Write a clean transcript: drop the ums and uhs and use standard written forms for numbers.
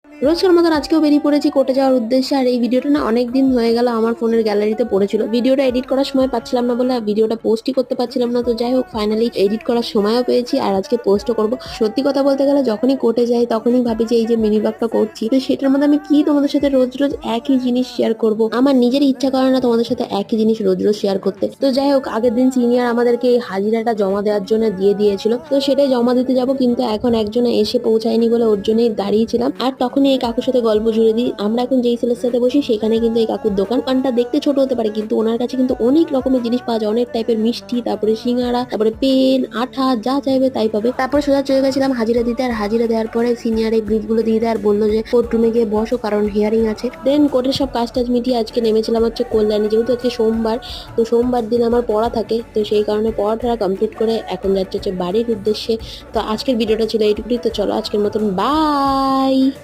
রোজকার মতন আজকেও বেরিয়ে পড়েছি কোর্টে যাওয়ার উদ্দেশ্যে। আর এই ভিডিওটা না অনেক দিন হয়ে গেল আমার ফোনের গ্যালারিতে পড়েছিল। ভিডিওটা এডিট করার সময় পাচ্ছিলাম না বলে ভিডিওটা পোস্টই করতে পারছিলাম না। তো যাই হোক, ফাইনালি এডিট করার সময়ও পেয়েছি আর আজকে পোস্টও করব। সত্যি কথা বলতে গেলে যখনই কোর্টে যাই তখনই ভাবি যে এই যে মিনি ব্লগটা করছি, তো সেটার মধ্যে আমি কি তোমাদের সাথে রোজ রোজ একই জিনিস শেয়ার করব। আমার নিজের ইচ্ছা করে না তোমাদের সাথে একই জিনিস রোজ রোজ শেয়ার করতে। তো যাই হোক, আগের দিন সিনিয়র আমাদেরকে এই হাজিরাটা জমা দেওয়ার জন্য দিয়ে দিয়েছিল, তো সেটাই জমা দিতে যাব। কিন্তু এখন একজন এসে পৌঁছায়নি বলে ওর জন্যই দাঁড়িয়েছিলাম। আর তখনই এই কাকুর সাথে গল্প জুড়ে দিই। আমরা এখন যেই সেলের সাথে বসি সেখানে কিন্তু এই কাকুর দোকানটা দেখতে ছোট হতে পারে, কিন্তু ওনার কাছে কিন্তু অনেক রকমের জিনিস পাওয়া যায়। অনেক টাইপের মিষ্টি, তারপরে সিঙ্গারা, তারপরে পেন, আঠা, যা চাইবে তাই পাবে। তারপরে সোজা চলে গেছিলাম হাজিরা দিতে। আর হাজিরা দেওয়ার পরে সিনিয়র এই ব্রিফ গুলো দিয়ে দেয় আর বললো যে কোর্ট রুমে গিয়ে বসো, কারণ হিয়ারিং আছে। দেন কোর্টের সব কাজ টাজ মিটিয়ে আজকে নেমেছিলাম হচ্ছে কল্যাণী, যেহেতু আজকে সোমবার। তো সোমবার দিন আমার পড়া থাকে, তো সেই কারণে পড়াটা কমপ্লিট করে এখন যাচ্ছে হচ্ছে বাড়ির উদ্দেশ্যে। তো আজকের ভিডিওটা ছিল এইটুকুই। তো চলো আজকের মতন বাই।